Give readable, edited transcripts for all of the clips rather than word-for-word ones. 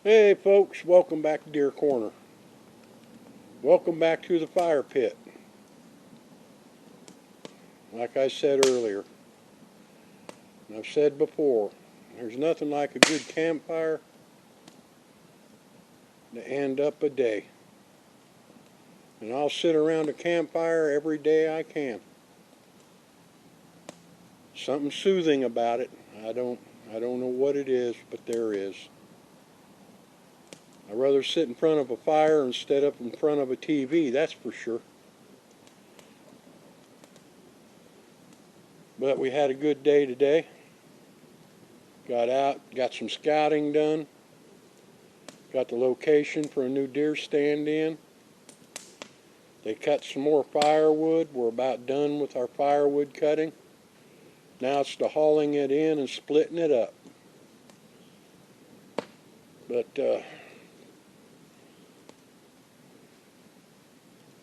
Hey folks, welcome back to Deer Corner. Welcome back to the fire pit. Like I said earlier, and I've said before, there's nothing like a good campfire to end up a day. And I'll sit around a campfire every day I can. Something soothing about it. I don't know what it is, but there is. I'd rather sit in front of a fire instead of in front of a TV, that's for sure. But we had a good day today. Got out, got some scouting done. Got the location for a new deer stand in. They cut some more firewood. We're about done with our firewood cutting. Now it's to hauling it in and splitting it up. But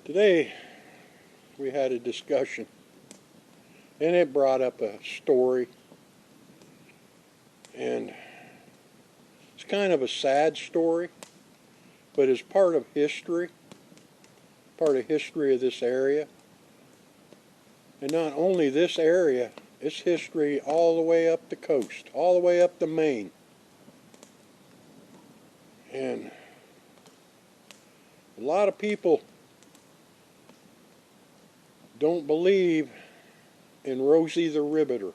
today we had a discussion, and it brought up a story, and it's kind of a sad story, but it's part of history of this area. And not only this area, it's history all the way up the coast, all the way up to Maine. And a lot of people don't believe in Rosie the Riveter.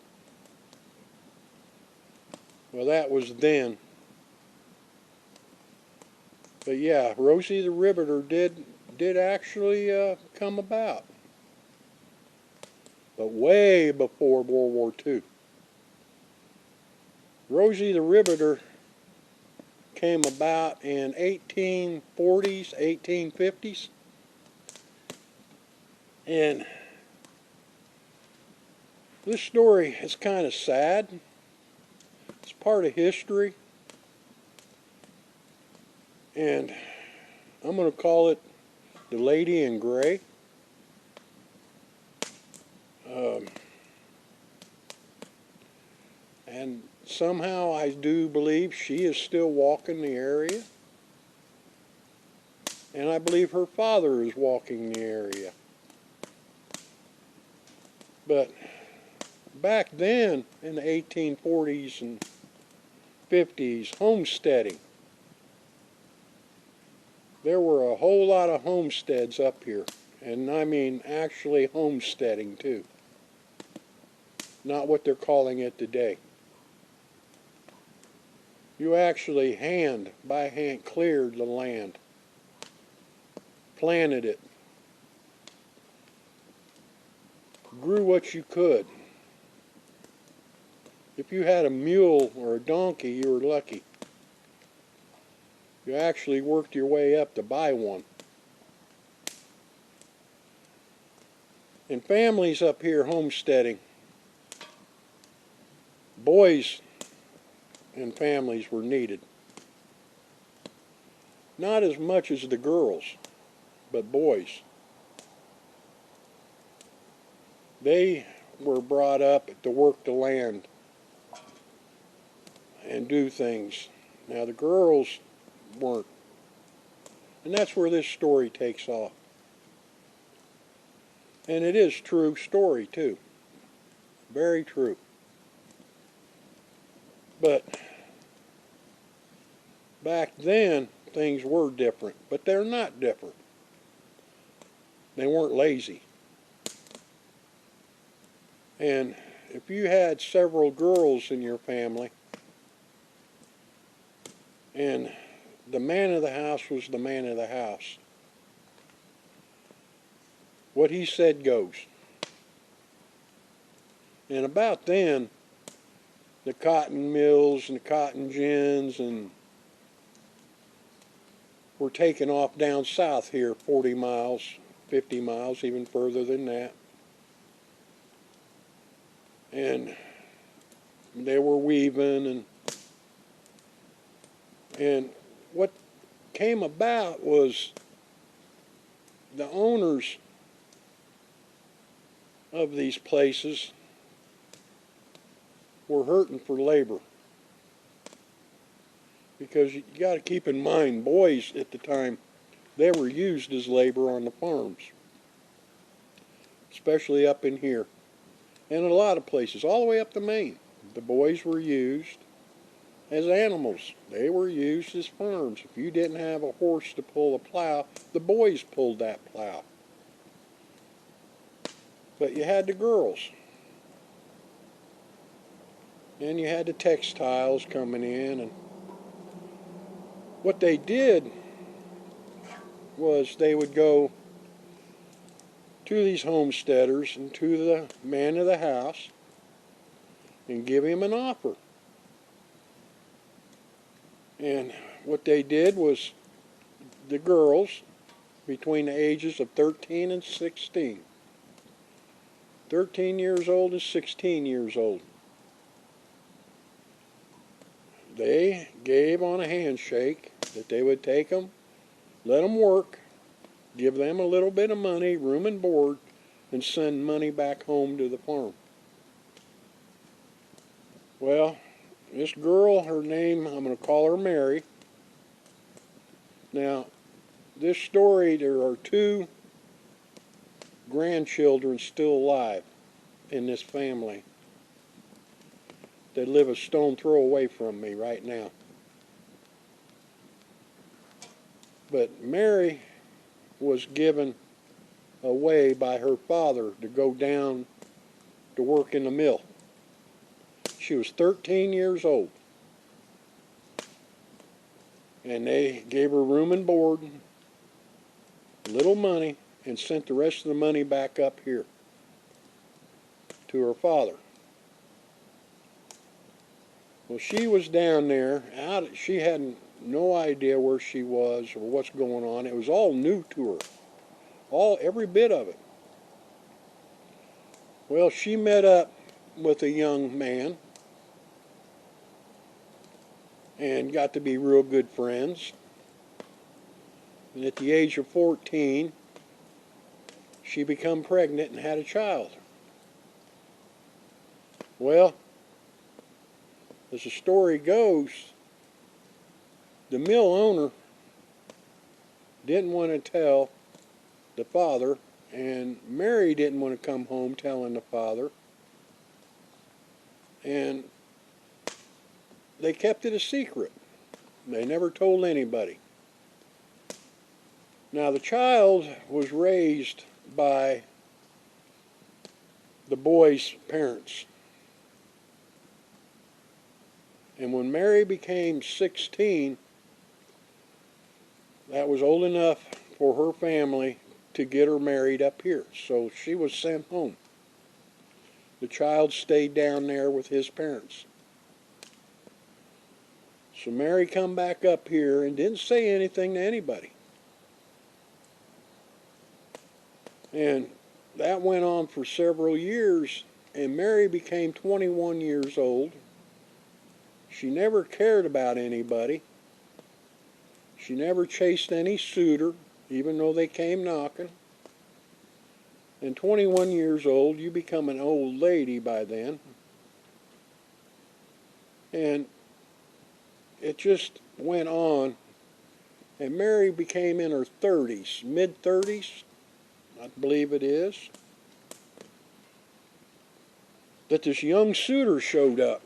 Well, that was then. But yeah, Rosie the Riveter did actually come about. But way before World War II. Rosie the Riveter came about in 1840s, 1850s. And this story is kind of sad. It's part of history. And I'm going to call it The Lady in Gray. And somehow I do believe she is still walking the area. And I believe her father is walking the area. But back then, in the 1840s and 50s, homesteading. There were a whole lot of homesteads up here. And I mean actually homesteading too. Not what they're calling it today. You actually by hand cleared the land. Planted it. Grew what you could. If you had a mule or a donkey, you were lucky. You actually worked your way up to buy one. And families up here homesteading, boys and families were needed. Not as much as the girls, but boys. They were brought up to work the land and do things. Now the girls weren't. And that's where this story takes off. And it is true story too. Very true. But back then things were different, but they're not different. They weren't lazy. And if you had several girls in your family, and the man of the house was the man of the house, what he said goes. And about then, the cotton mills and the cotton gins and were taken off down south here 40 miles, 50 miles, even further than that. And they were weaving, and what came about was the owners of these places were hurting for labor. Because you got to keep in mind, boys at the time, they were used as labor on the farms, especially up in here, and in a lot of places, all the way up to Maine. The boys were used as animals. They were used as farms. If you didn't have a horse to pull a plow, the boys pulled that plow. But you had the girls. And you had the textiles coming in. And what they did was they would go to these homesteaders and to the man of the house and give him an offer. And what they did was the girls between the ages of 13 and 16. 13 years old and 16 years old. They gave on a handshake that they would take them, let them work, give them a little bit of money, room and board, and send money back home to the farm. Well, this girl, her name, I'm going to call her Mary. Now, this story, there are 2 grandchildren still alive in this family. They live a stone throw away from me right now. But Mary was given away by her father to go down to work in the mill. She was 13 years old. And they gave her room and board, little money, and sent the rest of the money back up here to her father. Well, she was down there. She had no idea where she was or what's going on. It was all new to her, every bit of it. Well, she met up with a young man and got to be real good friends. And at the age of 14, she became pregnant and had a child. Well, as the story goes, the mill owner didn't want to tell the father, and Mary didn't want to come home telling the father. And they kept it a secret. They never told anybody. Now, the child was raised by the boy's parents. And when Mary became 16, that was old enough for her family to get her married up here. So she was sent home. The child stayed down there with his parents. So Mary come back up here and didn't say anything to anybody. And that went on for several years, and Mary became 21 years old. She never cared about anybody. She never chased any suitor, even though they came knocking. And 21 years old, you become an old lady by then. And it just went on. And Mary became in her 30s, mid-30s, I believe it is, that this young suitor showed up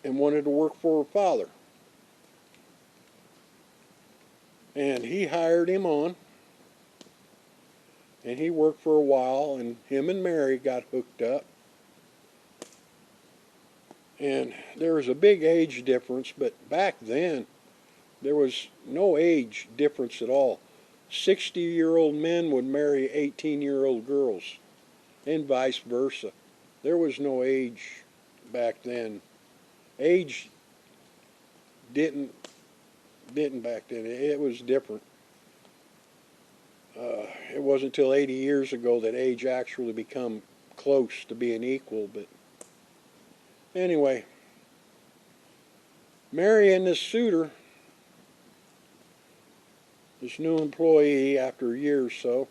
and wanted to work for her father. And he hired him on, and he worked for a while, and him and Mary got hooked up. And there was a big age difference, but back then there was no age difference at all. 60-year-old men would marry 18-year-old girls, and vice versa. There was no age back then. Age didn't back then. It was different. It wasn't until 80 years ago that age actually become close to being equal. But anyway, Mary and this suitor, this new employee, after a year or so,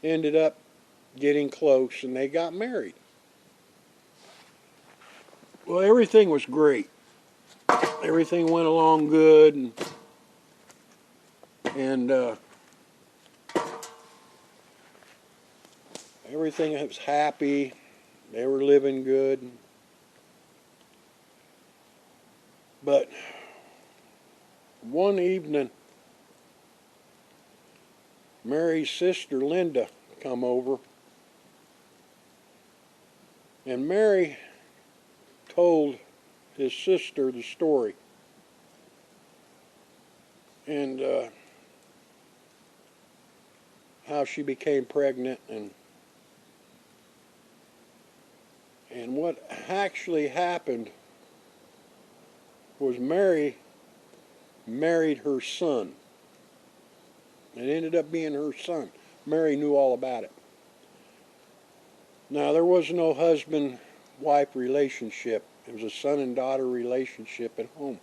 ended up getting close, and they got married. Well, everything was great everything went along good, and everything was happy. They were living good. But one evening, Mary's sister Linda come over, and Mary told his sister the story. And how she became pregnant, and what actually happened was Mary married her son. It ended up being her son. Mary knew all about it. Now, there was no husband-wife relationship. It was a son and daughter relationship at home.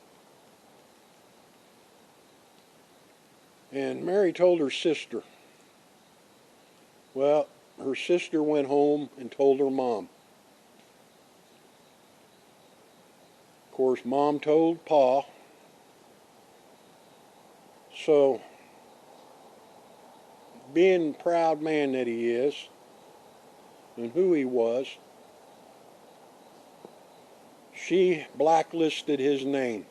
And Mary told her sister. Well, her sister went home and told her mom. Of course, Mom told Pa. So, being the proud man that he is, and who he was, she blacklisted his name.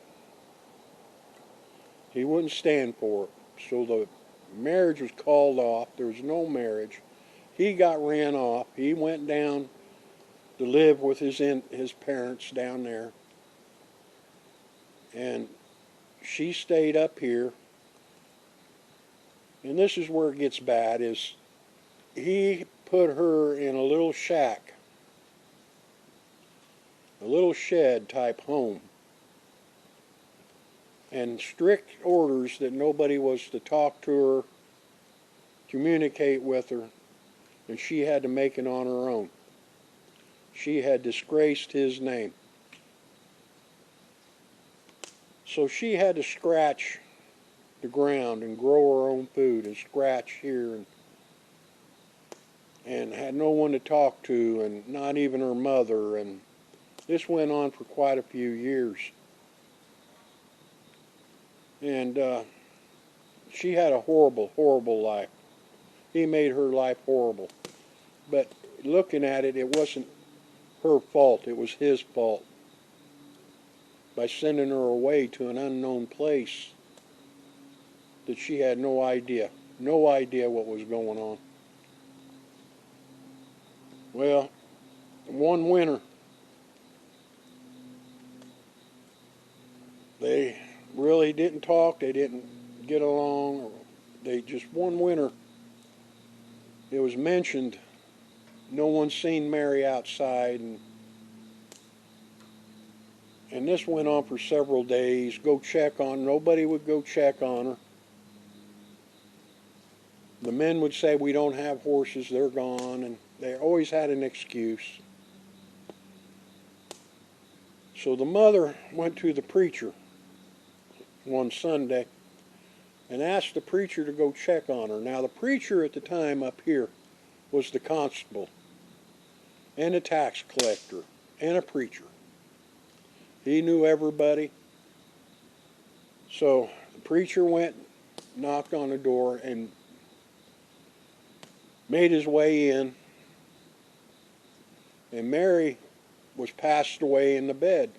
He wouldn't stand for it. So the marriage was called off. There was no marriage. He got ran off. He went down to live with his parents down there. And she stayed up here. And this is where it gets bad, is he put her in a little shack, a little shed type home, and strict orders that nobody was to talk to her, communicate with her, and she had to make it on her own. She had disgraced his name. So she had to scratch the ground and grow her own food and scratch here, and had no one to talk to, and not even her mother. And this went on for quite a few years. And she had a horrible, horrible life. He made her life horrible. But looking at it, it wasn't her fault. It was his fault. By sending her away to an unknown place that she had no idea what was going on. Well, one winter, they really didn't talk. They didn't get along. They just, one winter, it was mentioned no one seen Mary outside, and this went on for several days. Go check on, nobody would go check on her. The men would say, we don't have horses, they're gone, and they always had an excuse. So the mother went to the preacher one Sunday and asked the preacher to go check on her. Now, the preacher at the time up here was the constable and a tax collector and a preacher. He knew everybody. So the preacher went, knocked on the door, and made his way in. And Mary was passed away in the bed.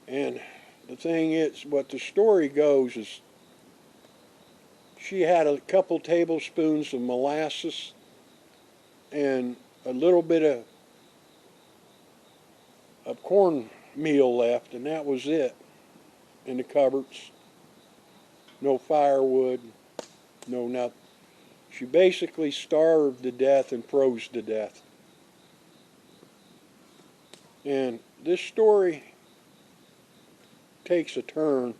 And the thing is, what the story goes is, she had a couple tablespoons of molasses and a little bit of cornmeal left, and that was it in the cupboards. No firewood, no nothing. She basically starved to death and froze to death. And this story takes a turn,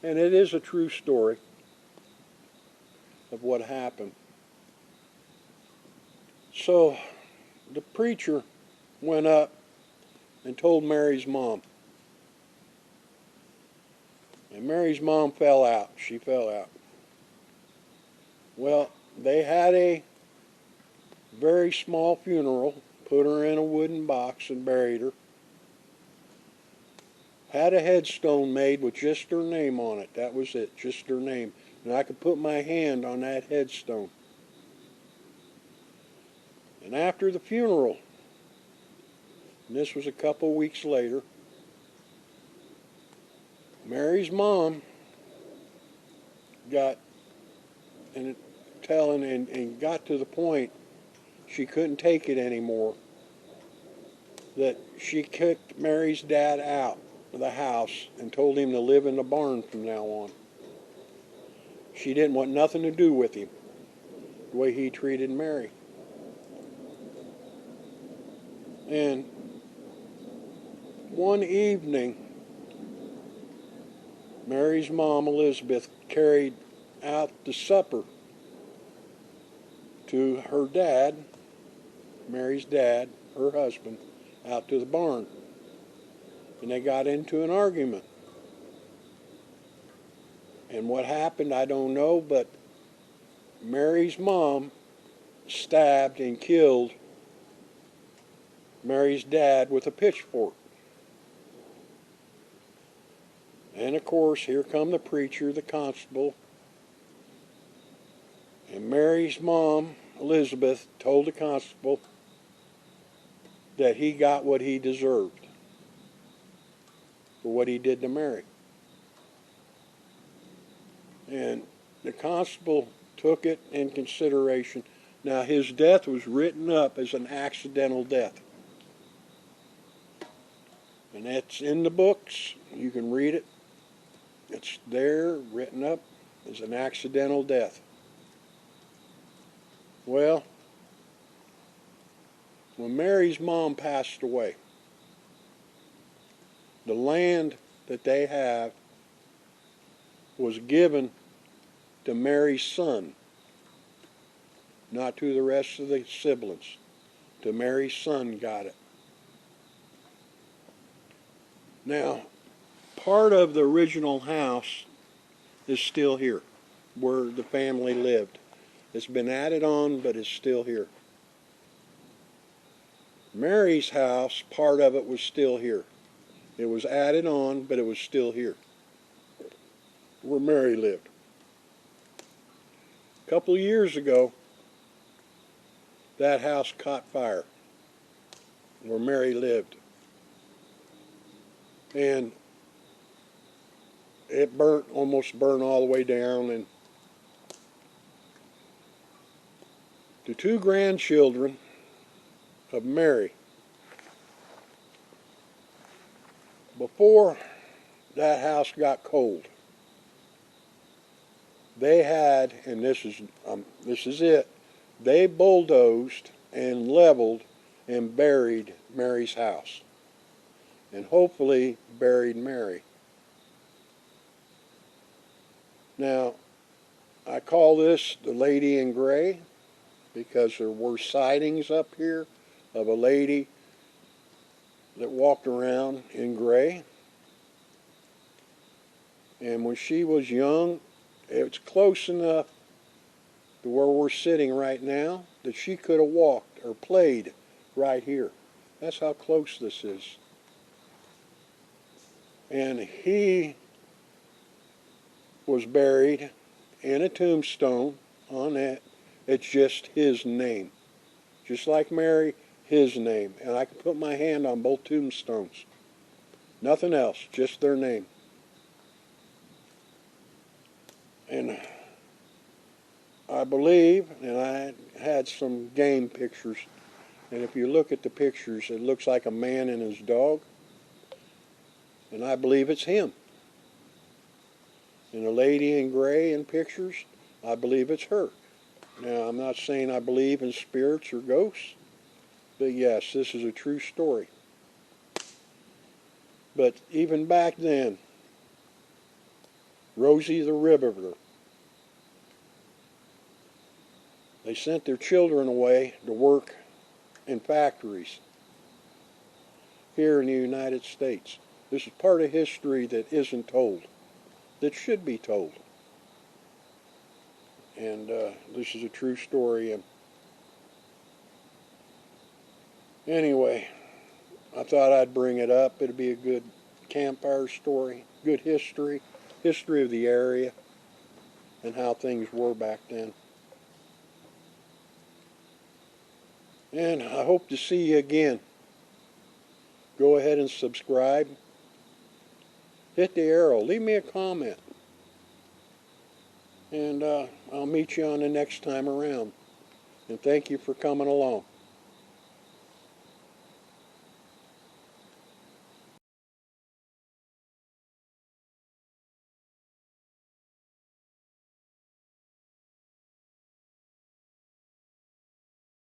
and it is a true story of what happened. So the preacher went up and told Mary's mom. And Mary's mom fell out. She fell out. Well, they had a very small funeral, put her in a wooden box and buried her. had a headstone made with just her name on it. That was it, just her name. And I could put my hand on that headstone. And after the funeral, and this was a couple weeks later, Mary's mom got and got to the point she couldn't take it anymore, that she kicked Mary's dad out of the house and told him to live in the barn from now on. She didn't want nothing to do with him, the way he treated Mary. And one evening, Mary's mom, Elizabeth, carried out the supper to her dad, Mary's dad, her husband, out to the barn. And they got into an argument. And what happened, I don't know, but Mary's mom stabbed and killed Mary's dad with a pitchfork. And of course, here come the preacher, the constable, and Mary's mom, Elizabeth, told the constable that he got what he deserved for what he did to Mary. And the constable took it in consideration. Now, his death was written up as an accidental death. And that's in the books. You can read it. It's there, written up as an accidental death. Well, when Mary's mom passed away, the land that they have was given to Mary's son, not to the rest of the siblings. To Mary's son got it. Now, part of the original house is still here, where the family lived. It's been added on, but it's still here. Mary's house, part of it was still here. It was added on, but it was still here, where Mary lived. A couple of years ago, that house caught fire, where Mary lived. And it almost burned all the way down. And the two grandchildren of Mary, before that house got cold, they had, and this is it, they bulldozed and leveled and buried Mary's house, and hopefully buried Mary. Now, I call this the Lady in Gray because there were sightings up here of a lady that walked around in gray. And when she was young, it's close enough to where we're sitting right now that she could have walked or played right here. That's how close this is. And he was buried in a tombstone on that. It's just his name. Just like Mary, his name. And I can put my hand on both tombstones. Nothing else, just their name. And I believe, and I had some game pictures, and if you look at the pictures, it looks like a man and his dog. And I believe it's him. And the lady in gray in pictures, I believe it's her. Now, I'm not saying I believe in spirits or ghosts, but yes, this is a true story. But even back then, Rosie the Riveter, they sent their children away to work in factories here in the United States. This is part of history that isn't told, that should be told. And this is a true story. And anyway, I thought I'd bring it up. It'd be a good campfire story, good history of the area and how things were back then. And I hope to see you again. Go ahead and subscribe. Hit the arrow. Leave me a comment. And I'll meet you on the next time around. And thank you for coming along.